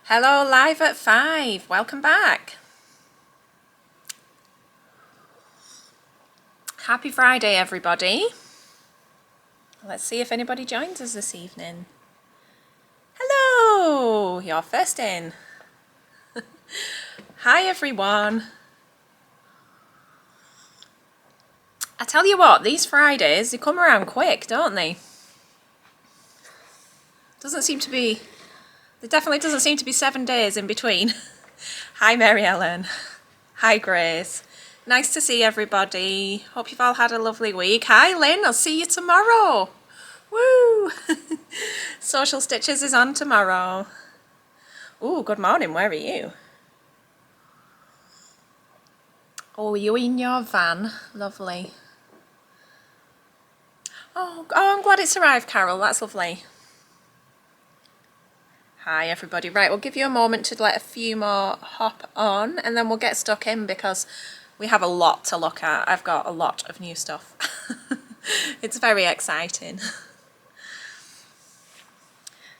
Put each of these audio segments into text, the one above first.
Hello, live at 5. Welcome back. Happy Friday, everybody. Let's see if anybody joins us this evening. Hello, you're first in. Hi, everyone. I tell you what, these Fridays, they come around quick, don't they? There definitely doesn't seem to be 7 days in between. Hi, Mary Ellen. Hi, Grace. Nice to see everybody. Hope you've all had a lovely week. Hi, Lynn. I'll see you tomorrow. Woo! Social Stitches is on tomorrow. Ooh, good morning. Where are you? Oh, you in your van? Lovely. Oh, I'm glad it's arrived, Carol. That's lovely. Hi, everybody. Right, we'll give you a moment to let a few more hop on, and then we'll get stuck in because we have a lot to look at. I've got a lot of new stuff. It's very exciting.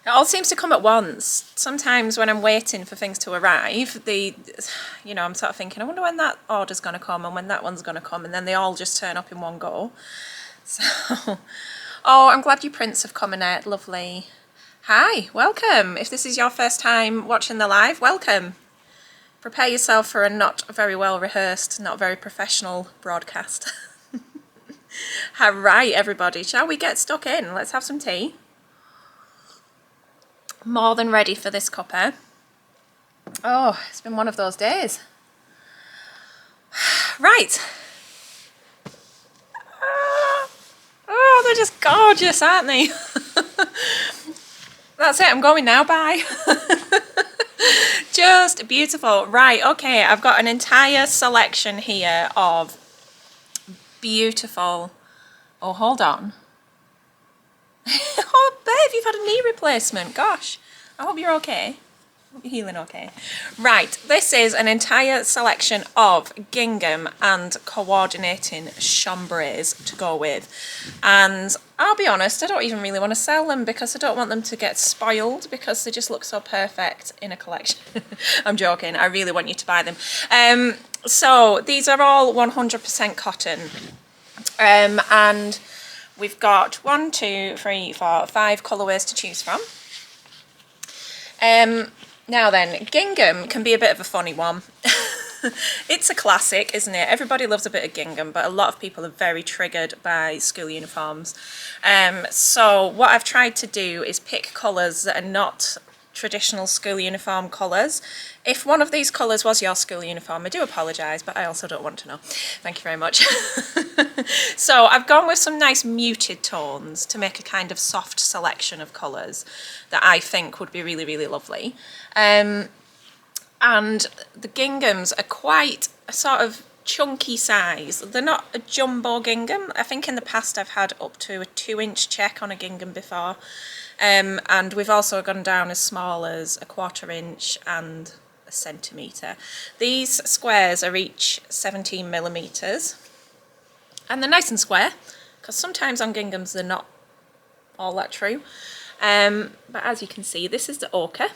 It all seems to come at once. Sometimes when I'm waiting for things to arrive, I'm sort of thinking, I wonder when that order's going to come and when that one's going to come, and then they all just turn up in one go. So, oh, I'm glad you prints have come in it. Lovely. Hi, welcome. If this is your first time watching the live, welcome. Prepare yourself for a not very well rehearsed, not very professional broadcast. All right, everybody, shall we get stuck in? Let's have some tea. More than ready for this cuppa. Oh, it's been one of those days. Right. Oh, they're just gorgeous, aren't they? That's it, I'm going now, bye. Just beautiful. Right, okay, I've got an entire selection here of beautiful... Oh, hold on. Oh, babe, you've had a knee replacement. Gosh, I hope you're okay. I hope you're healing okay. Right, this is an entire selection of gingham and coordinating chambrays to go with. And I'll be honest, I don't even really want to sell them because I don't want them to get spoiled because they just look so perfect in a collection. I'm joking, I really want you to buy them. So these are all 100% cotton. And we've got 1, 2, 3, 4, 5 colourways to choose from. Now then, gingham can be a bit of a funny one. It's a classic, isn't it? Everybody loves a bit of gingham, but a lot of people are very triggered by school uniforms. So what I've tried to do is pick colours that are not traditional school uniform colours. If one of these colours was your school uniform, I do apologise, but I also don't want to know. Thank you very much. So I've gone with some nice muted tones to make a kind of soft selection of colours that I think would be really, really lovely. And the ginghams are quite a sort of chunky size. They're not a jumbo gingham. I think in the past I've had up to a 2-inch check on a gingham before. And we've also gone down as small as a 1/4 inch and a centimetre. These squares are each 17 millimetres. And they're nice and square, because sometimes on ginghams they're not all that true. But as you can see, this is the ochre.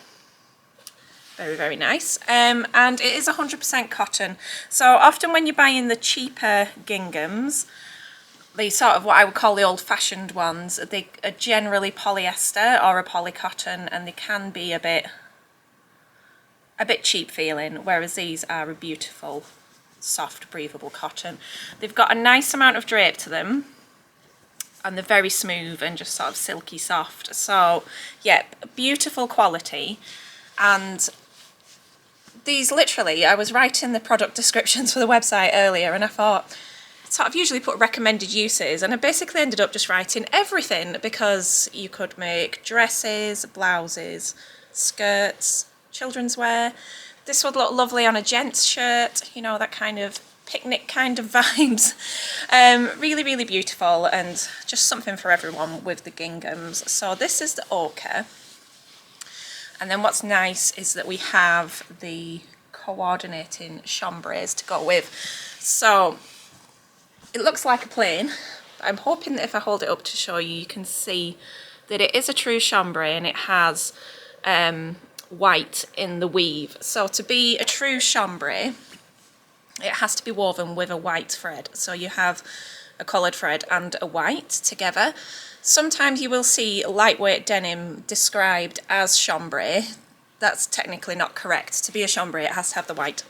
Very, very nice. And it is 100% cotton. So often when you're buying the cheaper ginghams, the sort of what I would call the old-fashioned ones, they are generally polyester or a polycotton, and they can be a bit cheap feeling, whereas these are a beautiful, soft, breathable cotton. They've got a nice amount of drape to them, and they're very smooth and just sort of silky soft. So, yeah, beautiful quality. And these literally, I was writing the product descriptions for the website earlier, and I thought, sort of usually put recommended uses, and I basically ended up just writing everything, because you could make dresses, blouses, skirts, children's wear. This would look lovely on a gent's shirt, you know, that kind of picnic kind of vibes. Really, really beautiful, and just something for everyone with the ginghams. So this is the ochre. And then what's nice is that we have the coordinating chambrays to go with. So it looks like a plain. I'm hoping that if I hold it up to show you, you can see that it is a true chambray, and it has white in the weave. So to be a true chambray, it has to be woven with a white thread. So you have a coloured thread and a white together. Sometimes you will see lightweight denim described as chambray. That's technically not correct. To be a chambray, it has to have the white.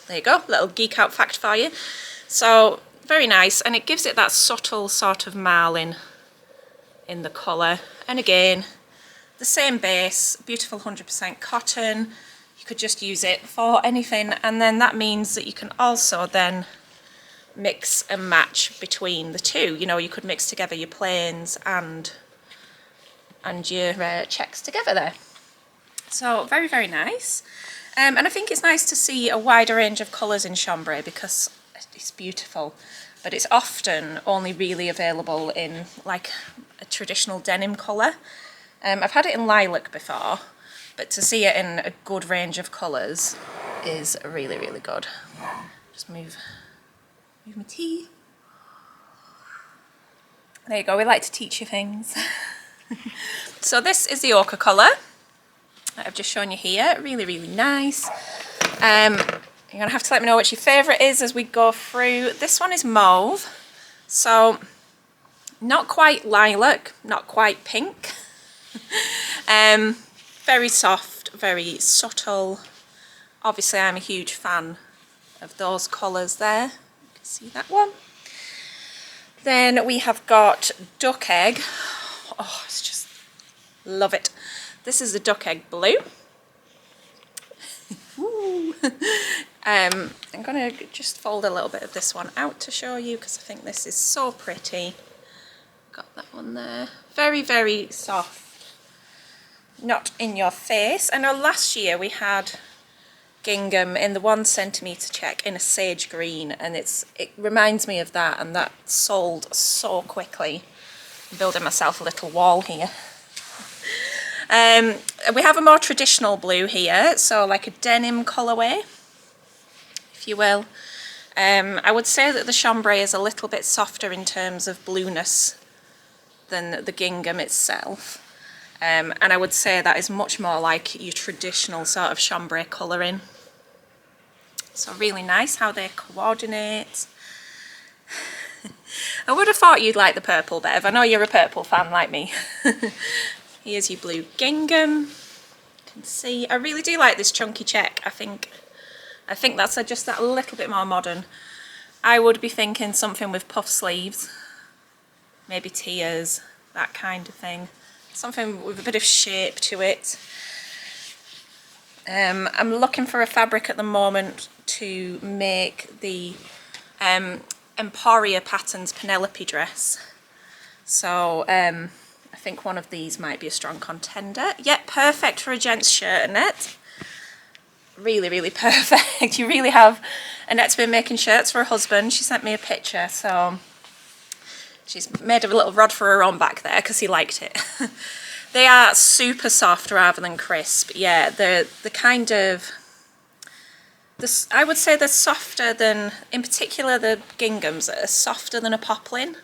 There you go, little geek out fact for you. So very nice, and it gives it that subtle sort of marlin in the colour. And again, the same base, beautiful 100% cotton. You could just use it for anything, and then that means that you can also then mix and match between the two. You know, you could mix together your plains and your checks together there. So very, very nice. And I think it's nice to see a wider range of colours in chambray because it's beautiful, but it's often only really available in like a traditional denim colour. I've had it in lilac before, but to see it in a good range of colours is really, really good. Just move my tea. There you go, we like to teach you things. So this is the ochre colour that I've just shown you here. Really, really nice. You're going to have to let me know what your favourite is as we go through. This one is mauve, so not quite lilac, not quite pink. Very soft, very subtle. Obviously I'm a huge fan of those colours there. You can see that one. Then we have got duck egg. Oh, it's just, love it. This is the duck egg blue. I'm going to just fold a little bit of this one out to show you because I think this is so pretty. Got that one there. Very, very soft. Not in your face. I know last year we had gingham in the 1 centimetre check in a sage green, and it reminds me of that, and that sold so quickly. I'm building myself a little wall here. We have a more traditional blue here, so like a denim colourway, if you will. I would say that the chambray is a little bit softer in terms of blueness than the gingham itself. And I would say that is much more like your traditional sort of chambray colouring. So really nice how they coordinate. I would have thought you'd like the purple, Bev. I know you're a purple fan like me. Here's your blue gingham. You can see, I really do like this chunky check. I think that's just that little bit more modern. I would be thinking something with puff sleeves, maybe tiers, that kind of thing. Something with a bit of shape to it. I'm looking for a fabric at the moment to make the Emporia Patterns Penelope dress. So I think one of these might be a strong contender. Yeah, perfect for a gents shirt, Annette. Really, really perfect. You really have. Annette's been making shirts for her husband. She sent me a picture, so she's made a little rod for her own back there because he liked it. They are super soft rather than crisp. Yeah, they're the kind of, I would say they're softer than, in particular the ginghams are softer than a poplin.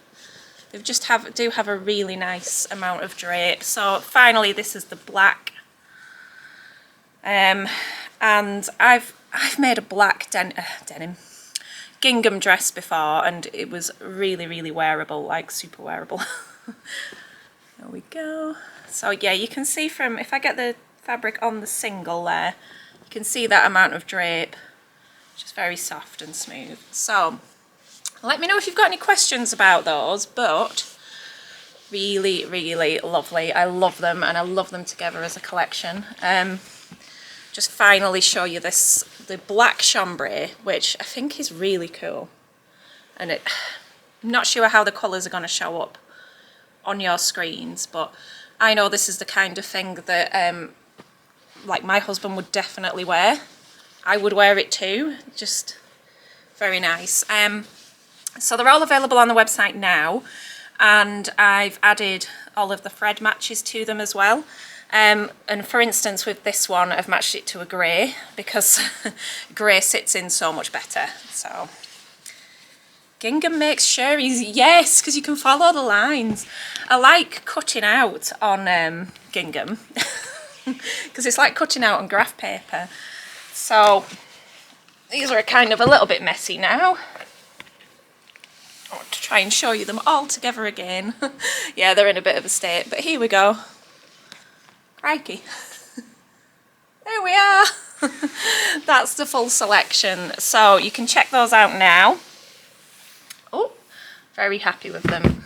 They just do have a really nice amount of drape. So finally this is the black. And I've made a black denim gingham dress before, and it was really, really wearable, like super wearable. There we go. So yeah, you can see from, if I get the fabric on the single there, you can see that amount of drape, which is very soft and smooth. So let me know if you've got any questions about those, but really, really lovely. I love them, and I love them together as a collection. Just finally show you this, the black chambray, which I think is really cool. And I'm not sure how the colours are going to show up on your screens, but I know this is the kind of thing that like my husband would definitely wear. I would wear it too, just very nice. So they're all available on the website now, and I've added all of the thread matches to them as well. And for instance with this one I've matched it to a grey because grey sits in so much better. So gingham makes sherries, yes, because you can follow the lines. I like cutting out on gingham because it's like cutting out on graph paper. So these are kind of a little bit messy now. I want to try and show you them all together again. Yeah, they're in a bit of a state, but here we go. Crikey. There we are. That's the full selection. So you can check those out now. Oh, very happy with them.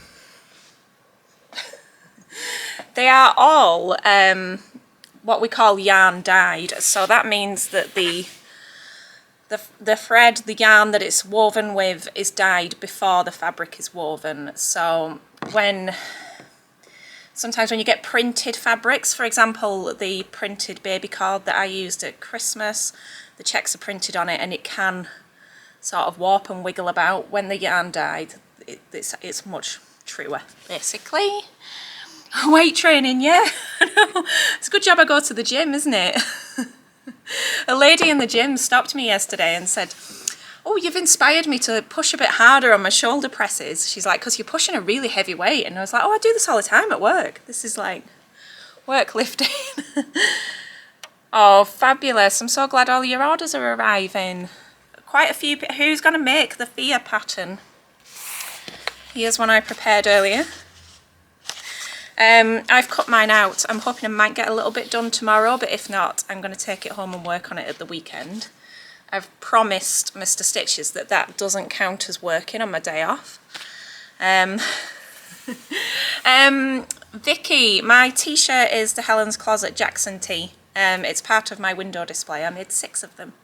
They are all what we call yarn dyed. So that means that the thread, the yarn that it's woven with, is dyed before the fabric is woven. So sometimes when you get printed fabrics, for example, the printed baby cord that I used at Christmas, the checks are printed on it and it can sort of warp and wiggle about. When the yarn dyed, it's much truer, basically. Weight training, yeah. It's a good job I go to the gym, isn't it? A lady in the gym stopped me yesterday and said, oh, you've inspired me to push a bit harder on my shoulder presses. She's like, because you're pushing a really heavy weight. And I was like, oh, I do this all the time at work. This is like work lifting. Oh, fabulous. I'm so glad all your orders are arriving. Quite a few. Who's going to make the Thea pattern? Here's one I prepared earlier. I've cut mine out. I'm hoping I might get a little bit done tomorrow, but if not, I'm going to take it home and work on it at the weekend. I've promised Mr. Stitches that that doesn't count as working on my day off. Vicky, my t-shirt is the Helen's Closet Jackson tee. It's part of my window display. I made 6 of them.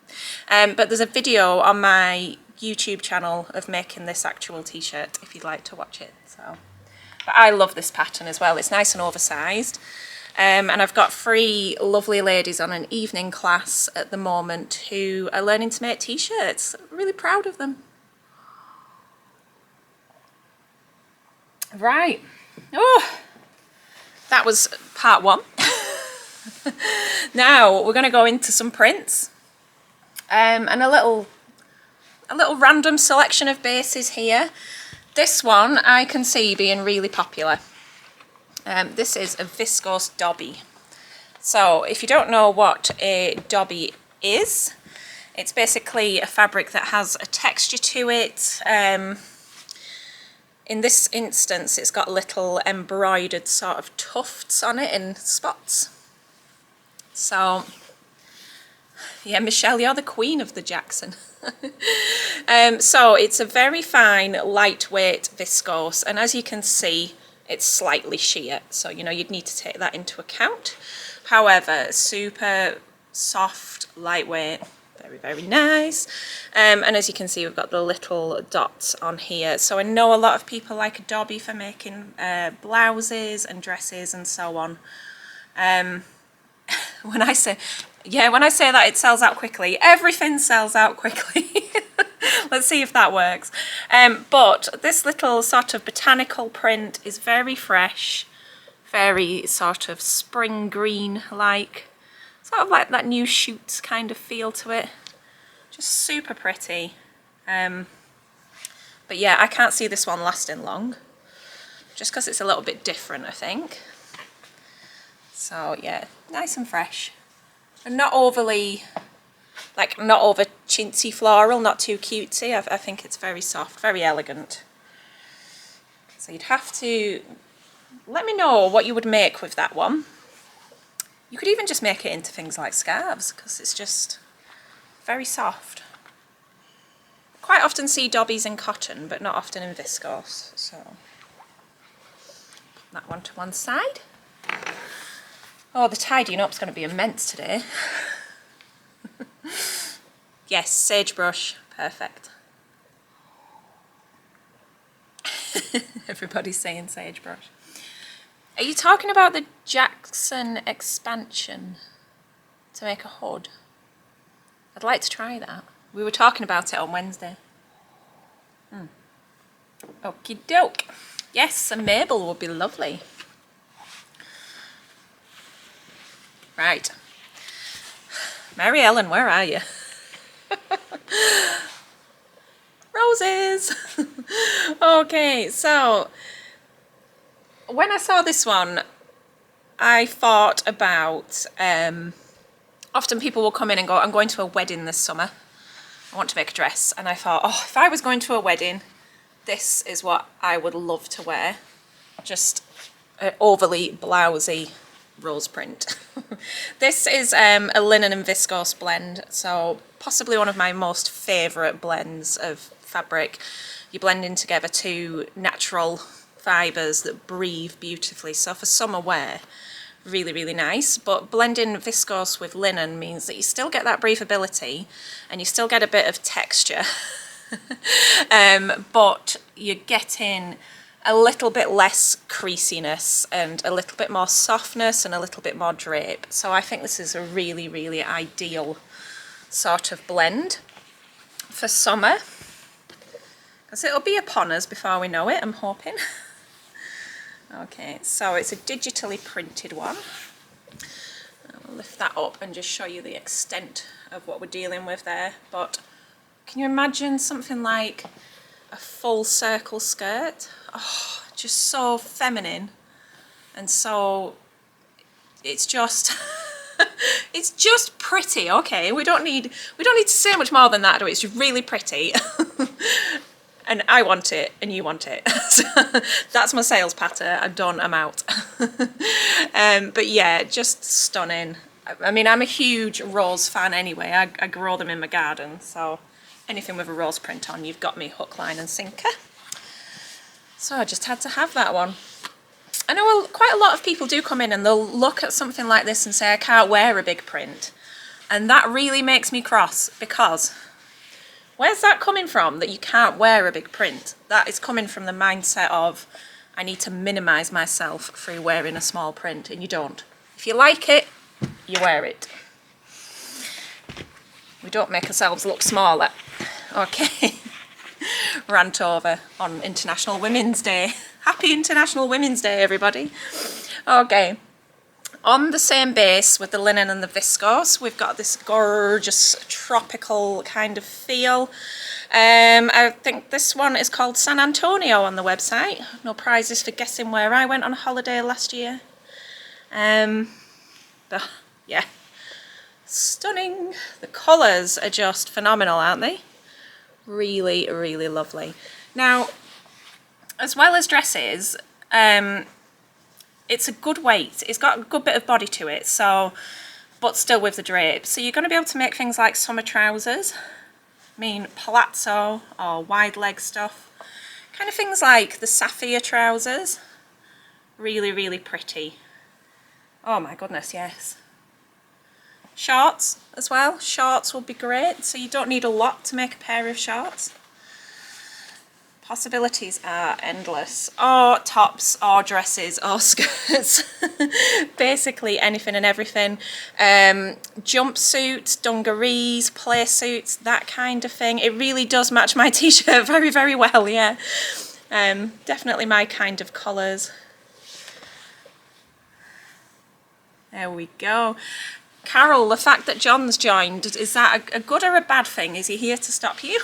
But there's a video on my YouTube channel of making this actual t-shirt if you'd like to watch it. So. But I love this pattern as well. It's nice and oversized. And I've got 3 lovely ladies on an evening class at the moment who are learning to make t-shirts. I'm really proud of them. Right. Oh, that was part 1. Now we're going to go into some prints. And a little random selection of bases here. This one I can see being really popular. This is a Viscose dobby. So if you don't know what a dobby is, it's basically a fabric that has a texture to it. In this instance, it's got little embroidered sort of tufts on it in spots. So, yeah, Michelle, you're the queen of the Jackson. So it's a very fine, lightweight viscose, and as you can see, it's slightly sheer, so you know you'd need to take that into account. However, super soft, lightweight, very, very nice. And as you can see, we've got the little dots on here. So I know a lot of people like a dobby for making blouses and dresses and so on. When I say that it sells out quickly, everything sells out quickly. Let's see if that works. But this little sort of botanical print is very fresh, very sort of spring green like, sort of like that new shoots kind of feel to it. Just super pretty. But yeah, I can't see this one lasting long, just because it's a little bit different, I think. So yeah, nice and fresh. And not overly, like, not over chintzy floral, not too cutesy. I think it's very soft, very elegant. So you'd have to let me know what you would make with that one. You could even just make it into things like scarves, because it's just very soft. Quite often see dobbies in cotton, but not often in viscose. So put that one to one side. Oh, the tidying up's going to be immense today. Yes, sagebrush, perfect. Everybody's saying sagebrush. Are you talking about the Jackson expansion to make a hood? I'd like to try that. We were talking about it on Wednesday. Okie doke. Yes, a Mabel would be lovely. Right. Mary Ellen, where are you? Roses! Okay, so when I saw this one, I thought about, often people will come in and go, I'm going to a wedding this summer, I want to make a dress. And I thought, oh, if I was going to a wedding, this is what I would love to wear. Just an overly blousy rose print. This is a linen and viscose blend, so possibly one of my most favourite blends of fabric. You're blending together two natural fibres that breathe beautifully, so for summer wear, really, really nice. But blending viscose with linen means that you still get that breathability and you still get a bit of texture, but you're getting a little bit less creasiness and a little bit more softness and a little bit more drape. So I think this is a really, really ideal sort of blend for summer, because it'll be upon us before we know it, I'm hoping. Okay, so it's a digitally printed one. I'll lift that up and just show you the extent of what we're dealing with there. But can you imagine something like a full circle skirt? Oh, just so feminine, and so it's just it's just pretty. Okay, we don't need to say much more than that, do we? It's just really pretty. And I want it, and you want it. So that's my sales patter. I'm done, I'm out. But yeah, just stunning. I mean, I'm a huge rose fan anyway. I grow them in my garden, so anything with a rose print on, you've got me hook, line and sinker. So I just had to have that one. I know quite a lot of people do come in and they'll look at something like this and say, I can't wear a big print. And that really makes me cross, because where's that coming from, that you can't wear a big print? That is coming from the mindset of, I need to minimise myself through wearing a small print, and you don't. If you like it, you wear it. We don't make ourselves look smaller. Okay. Rant over on International Women's Day. Happy International Women's Day, everybody. Okay. On the same base with the linen and the viscose, we've got this gorgeous tropical kind of feel. I think this one is called San Antonio on the website. No prizes for guessing where I went on holiday last year. But yeah, stunning. The colours are just phenomenal, aren't they? Really, really lovely. Now, as well as dresses, it's a good weight. It's got a good bit of body to it, so, but still with the drape. So you're going to be able to make things like summer trousers. I mean, palazzo or wide leg stuff. Kind of things like the sapphire trousers. Really, really pretty. Oh my goodness, yes. Shorts as well. Shorts will be great, so you don't need a lot to make a pair of shorts. Possibilities are endless. Or tops, or dresses, or skirts. Basically anything and everything. Jumpsuits, dungarees, play suits, that kind of thing. It really does match my t-shirt very, very well, yeah. Definitely my kind of colours. There we go. Carol, the fact that John's joined, is that a good or a bad thing? Is he here to stop you?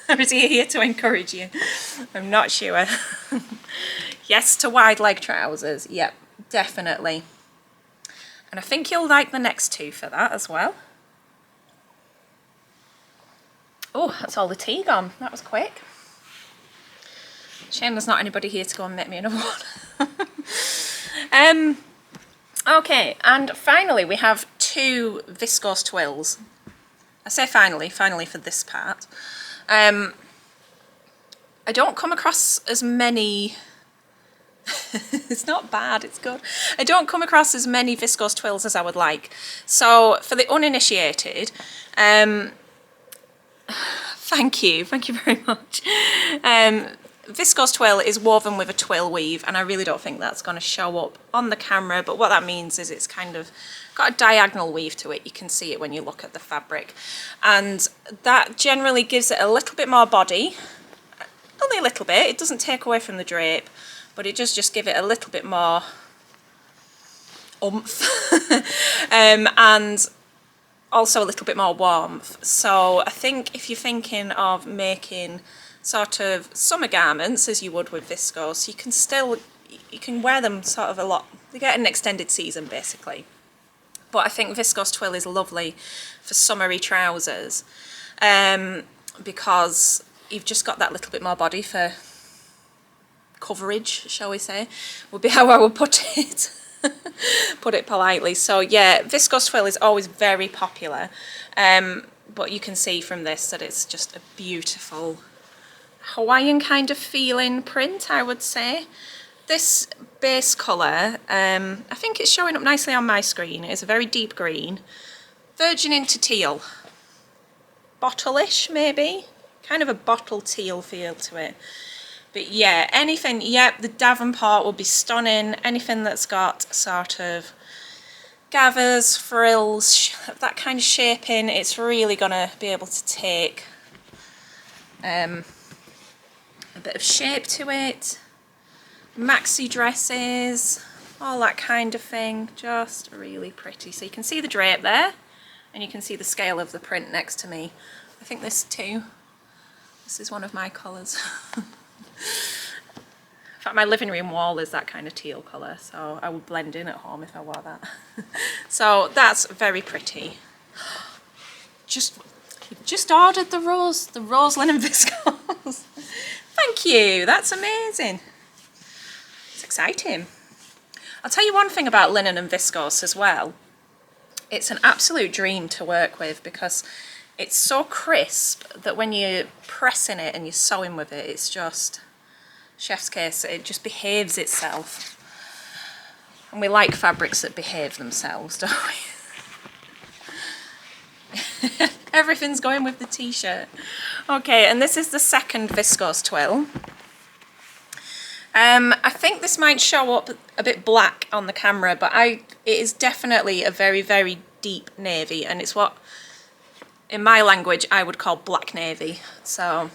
Or is he here to encourage you? I'm not sure. Yes to wide leg trousers. Yep, definitely. And I think you'll like the next two for that as well. Oh, that's all the tea gone. That was quick. Shame there's not anybody here to go and make me another one. Okay, and finally we have two viscose twills. I say finally for this part. I don't come across as many, it's not bad, it's good. I don't come across as many viscose twills as I would like. So for the uninitiated, thank you very much. Viscose twill is woven with a twill weave, and I really don't think that's going to show up on the camera, but what that means is it's kind of got a diagonal weave to it. You can see it when you look at the fabric, and that generally gives it a little bit more body, only a little bit. It doesn't take away from the drape, but it does just give it a little bit more oomph and also a little bit more warmth. So I think if you're thinking of making sort of summer garments as you would with viscose, you can wear them sort of a lot they get an extended season basically. But I think Viscose twill is lovely for summery trousers because you've just got that little bit more body for coverage, shall we say, would be how I would put it. Put it politely. So yeah, Viscose twill is always very popular, but you can see from this that it's just a beautiful Hawaiian kind of feeling print, I would say. This base colour, I think it's showing up nicely on my screen. It's a very deep green, verging into teal. Bottle-ish, maybe? Kind of a bottle teal feel to it. But yeah, anything, yep, the Davenport will be stunning. Anything that's got sort of gathers, frills, that kind of shaping, it's really going to be able to take a bit of shape to it. Maxi dresses, all that kind of thing, just really pretty. So you can see the drape there, and you can see the scale of the print next to me. I think this too, this is one of my colours. In fact, my living room wall is that kind of teal colour, so I would blend in at home if I wore that. So that's very pretty. Just ordered the rose linen viscose. Thank you, that's amazing. It's exciting. I'll tell you one thing about linen and viscose as well. It's an absolute dream to work with because it's so crisp that when you're pressing it and you're sewing with it, it's just chef's kiss. It just behaves itself. And we like fabrics that behave themselves, don't we? Everything's going with the t-shirt. Okay, and this is the second Viscose twill. I think this might show up a bit black on the camera, but it is definitely a very, very deep navy, and it's what, in my language, I would call black navy. So,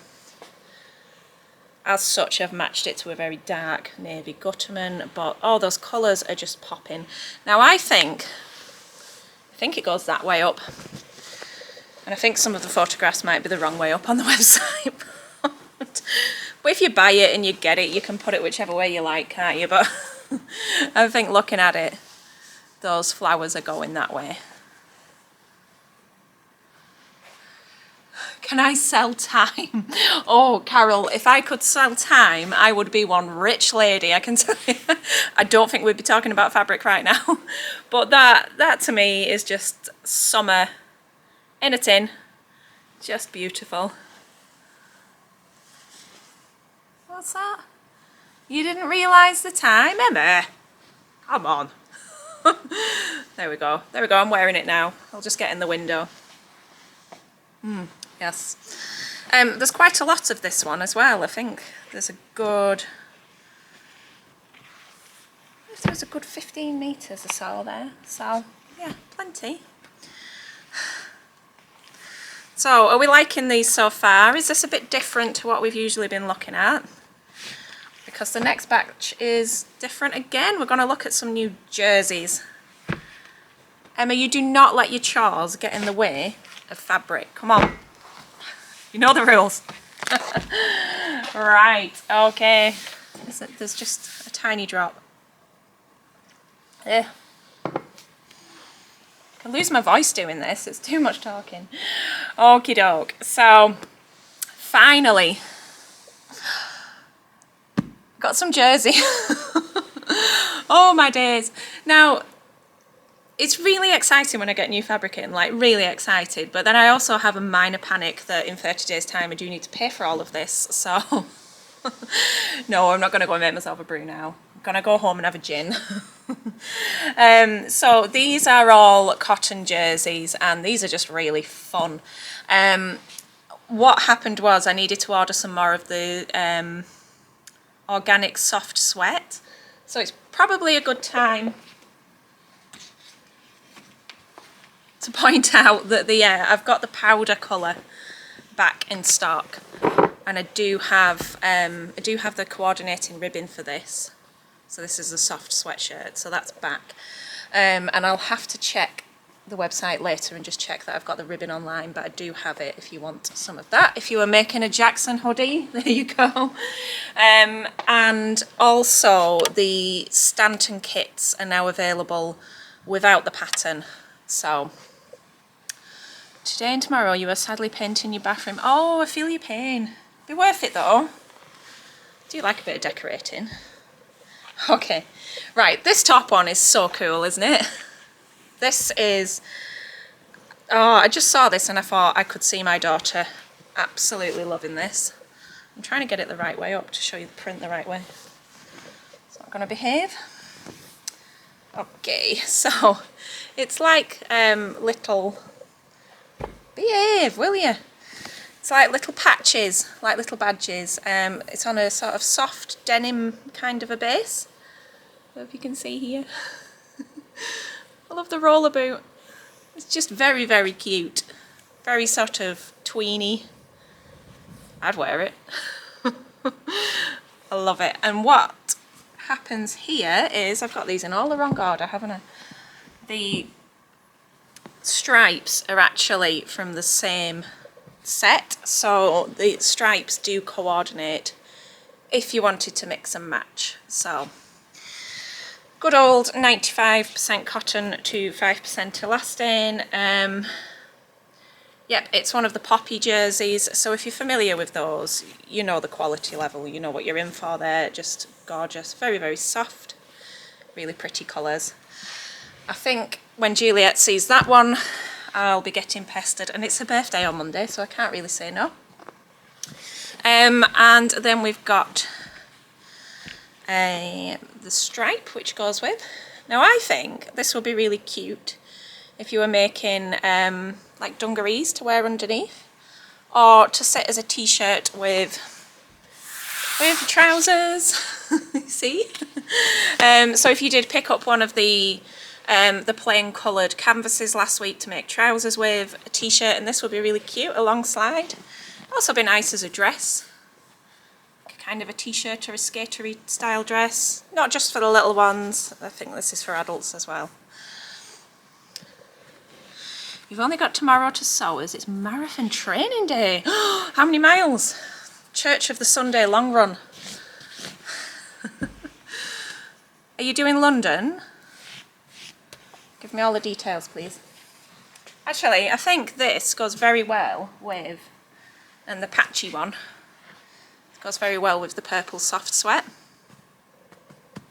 as such, I've matched it to a very dark navy gutterman, but all those colours are just popping. Now, I think it goes that way up, and I think some of the photographs might be the wrong way up on the website. But if you buy it and you get it, you can put it whichever way you like, can't you? But I think looking at it, those flowers are going that way. Can I sell time? Oh, Carol, if I could sell time, I would be one rich lady, I can tell you. I don't think we'd be talking about fabric right now. But that to me is just summer in a tin. Just beautiful. What's that? You didn't realise the time, Emma? Come on. There we go. There we go. I'm wearing it now. I'll just get in the window. Yes. There's quite a lot of this one as well. I think there's a good 15 metres or so there. So, yeah, plenty. So, are we liking these so far? Is this a bit different to what we've usually been looking at? Because the next batch is different again. We're going to look at some new jerseys. Emma, you do not let your chores get in the way of fabric. Come on. You know the rules. Right, okay. There's just a tiny drop. I lose my voice doing this. It's too much talking. Okie doke. So, finally, got some jersey. Oh my days. Now, it's really exciting when I get new fabric in, like really excited, but then I also have a minor panic that in 30 days time I do need to pay for all of this, so no, I'm not going to go and make myself a brew now. I'm going to go home and have a gin. So these are all cotton jerseys and these are just really fun. What happened was I needed to order some more of the organic soft sweat, so it's probably a good time to point out that I've got the powder colour back in stock, and I do have the coordinating ribbon for this. So this is a soft sweatshirt, so that's back, and I'll have to check the website later and just check that I've got the ribbon online, but I do have it if you want some of that. If you were making a Jackson hoodie, there you go. And also the Stanton kits are now available without the pattern. So today and tomorrow you are sadly painting your bathroom. Oh, I feel your pain. Be worth it though. Do you like a bit of decorating? Okay, right, this top one is so cool, isn't it? This is, oh, I just saw this and I thought I could see my daughter absolutely loving this. I'm trying to get it the right way up to show you the print the right way. It's not going to behave. Okay, so it's like little, behave, will you? It's like little patches, like little badges. It's on a sort of soft denim kind of a base. I hope you can see here. I love the roller boot. It's just very, very cute. Very sort of tweeny. I'd wear it. I love it. And what happens here is, I've got these in all the wrong order, haven't I? The stripes are actually from the same set, so the stripes do coordinate if you wanted to mix and match. So good old 95% cotton to 5% elastane. Yep, it's one of the poppy jerseys, so if you're familiar with those, you know the quality level, you know what you're in for there. Just gorgeous, very, very soft, really pretty colours. I think when Juliet sees that one, I'll be getting pestered, and it's her birthday on Monday, so I can't really say no. And then we've got the stripe, which goes with. Now I think this will be really cute if you were making like dungarees to wear underneath, or to sit as a t-shirt with trousers. You see? So if you did pick up one of the plain coloured canvases last week to make trousers with, a t-shirt, and this would be really cute alongside. Also be nice as a dress, kind of a t-shirt or a skatery style dress, not just for the little ones. I think this is for adults as well. You've only got tomorrow to sew as it's marathon training day. How many miles? Church of the Sunday long run. Are you doing London? Give me all the details, please. Actually, I think this goes very well with, and the patchy one, it goes very well with the purple soft sweat.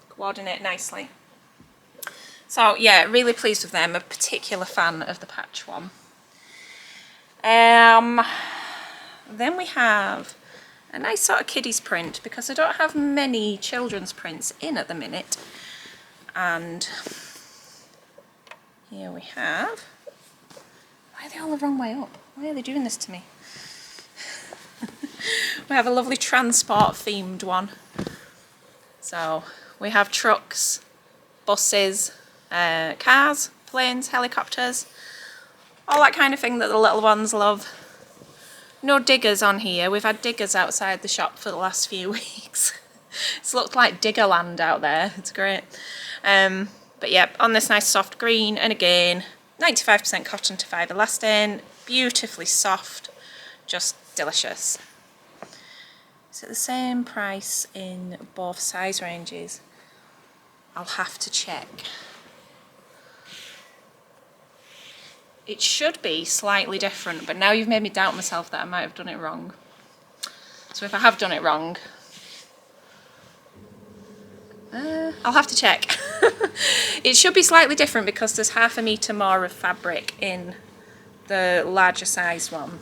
Coordinate nicely. So yeah, really pleased with them. A particular fan of the patch one. Then we have a nice sort of kiddies print, because I don't have many children's prints in at the minute. And here we have, why are they all the wrong way up? Why are they doing this to me? We have a lovely transport themed one. So we have trucks, buses, cars, planes, helicopters, all that kind of thing that the little ones love. No diggers on here. We've had diggers outside the shop for the last few weeks. It's looked like Diggerland out there. It's great. But yeah, on this nice soft green, and again, 95% cotton to 5 elastane, beautifully soft, just delicious. Is it the same price in both size ranges? I'll have to check. It should be slightly different, but now you've made me doubt myself that I might have done it wrong. So if I have done it wrong, I'll have to check. It should be slightly different because there's 1/2 metre more of fabric in the larger size one.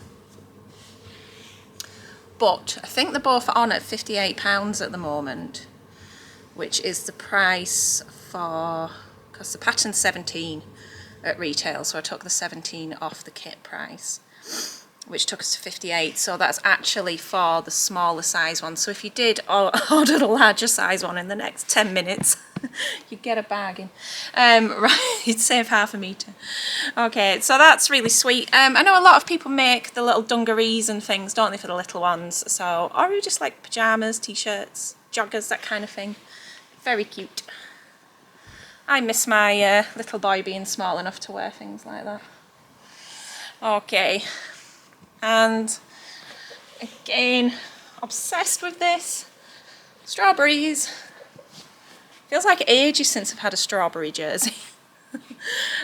But I think they're both on at £58 at the moment, which is the price for, because the pattern's 17 at retail, so I took the 17 off the kit price, which took us to 58, so that's actually for the smaller size one. So if you did order the larger size one in the next 10 minutes, you'd get a bargain. Right, you'd save 1/2 metre. Okay, so that's really sweet. I know a lot of people make the little dungarees and things, don't they, for the little ones? So, or you just like pyjamas, t-shirts, joggers, that kind of thing. Very cute. I miss my little boy being small enough to wear things like that. Okay, and again, obsessed with this. Strawberries. Feels like ages since I've had a strawberry jersey.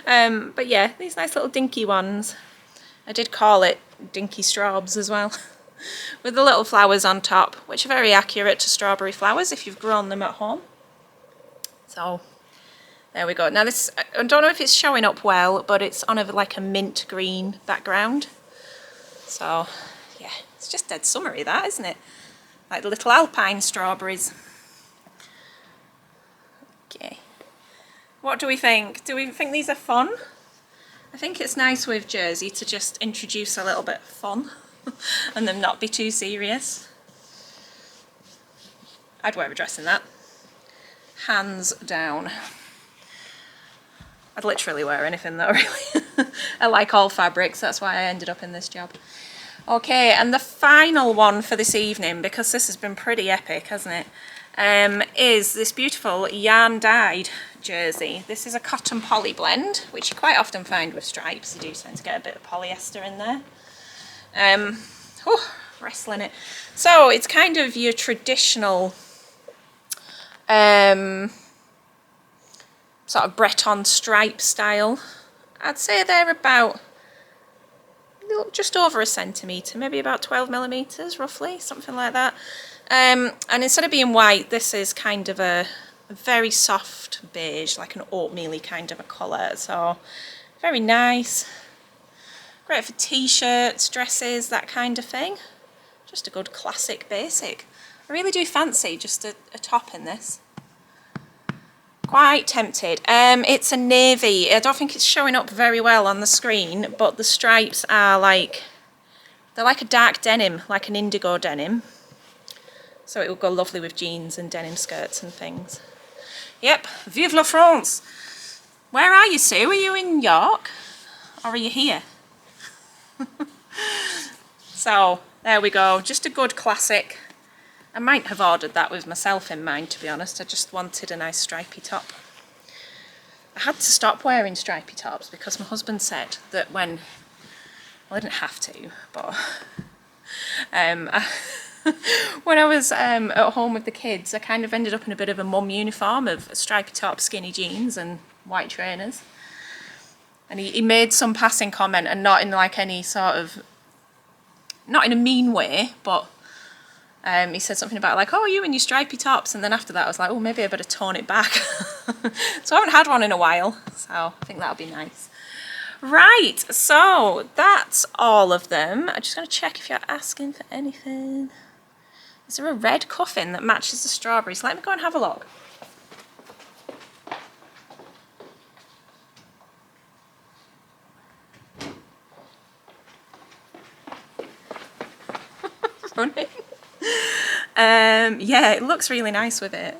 But yeah, these nice little dinky ones. I did call it dinky straubs as well. With the little flowers on top, which are very accurate to strawberry flowers if you've grown them at home. So there we go. Now this, I don't know if it's showing up well, but it's on like a mint green background. So yeah, it's just dead summery that, isn't it? Like the little alpine strawberries. Okay. What do we think? Do we think these are fun? I think it's nice with jersey to just introduce a little bit of fun and them not be too serious. I'd wear a dress in that. Hands down. I'd literally wear anything though, really. I like all fabrics, that's why I ended up in this job. Okay, and the final one for this evening, because this has been pretty epic, hasn't it? Is this beautiful yarn dyed jersey. This is a cotton poly blend, which you quite often find with stripes. You do tend to get a bit of polyester in there. Wrestling it. So it's kind of your traditional sort of Breton stripe style. I'd say they're about just over a centimetre, maybe about 12 millimetres roughly, something like that. And instead of being white, this is kind of a very soft beige, like an oatmeal-y kind of a colour. So very nice. Great for t-shirts, dresses, that kind of thing. Just a good classic basic. I really do fancy just a top in this. Quite tempted. It's a navy. I don't think it's showing up very well on the screen, but the stripes are like, they're like a dark denim, like an indigo denim. So it will go lovely with jeans and denim skirts and things. Yep, vive la France! Where are you, Sue? Are you in York? Or are you here? So, there we go. Just a good classic. I might have ordered that with myself in mind, to be honest. I just wanted a nice stripy top. I had to stop wearing stripy tops because my husband said that when... Well, I didn't have to, but... when I was at home with the kids, I kind of ended up in a bit of a mum uniform of stripy top, skinny jeans and white trainers. And he made some passing comment, and not in like any sort of... Not in a mean way, but... he said something about like, oh, you and your stripy tops, and then after that I was like, oh, maybe I better tone it back. So I haven't had one in a while, so I think that'll be nice. Right, so that's all of them. I'm just going to check if you're asking for anything. Is there a red cuffing that matches the strawberries? Let me go and have a look. Running. Yeah, it looks really nice with it.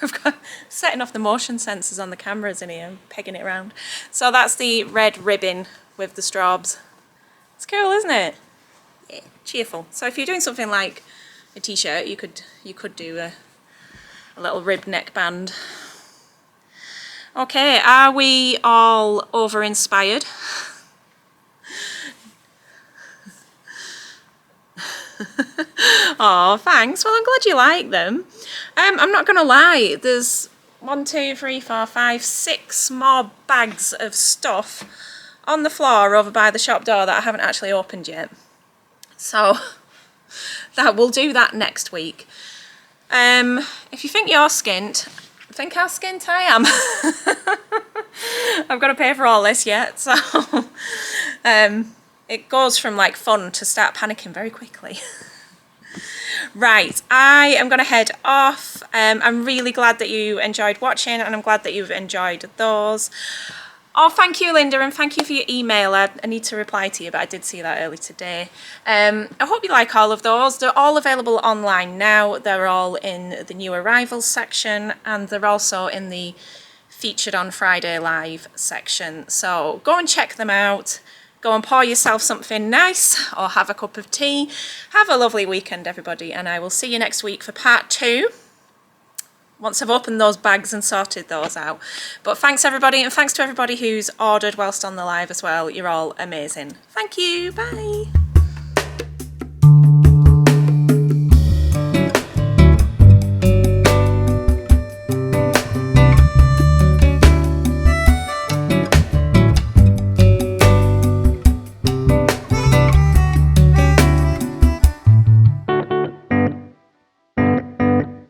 I've got setting off the motion sensors on the cameras in here and pegging it around. So that's the red ribbon with the straubs. It's cool, isn't it? Yeah, cheerful. So if you're doing something like a t-shirt, you could do a little ribbed neckband. Okay, are we all over-inspired? Oh, thanks. Well, I'm glad you like them. I'm not going to lie, there's 1, 2, 3, 4, 5, 6 more bags of stuff on the floor over by the shop door that I haven't actually opened yet. So that we'll do that next week. If you think you're skint, think how skint I am. I've got to pay for all this yet, so it goes from like fun to start panicking very quickly. Right, I am going to head off. I'm really glad that you enjoyed watching, and I'm glad that you've enjoyed those. Oh, thank you, Linda, and thank you for your email. I need to reply to you, but I did see that early today. I hope you like all of those. They're all available online now. They're all in the new arrivals section, and they're also in the featured on Friday live section. So go and check them out. Go and pour yourself something nice or have a cup of tea. Have a lovely weekend, everybody, and I will see you next week for part 2. Once I've opened those bags and sorted those out. But thanks everybody, and thanks to everybody who's ordered whilst on the live as well. You're all amazing. Thank you. Bye.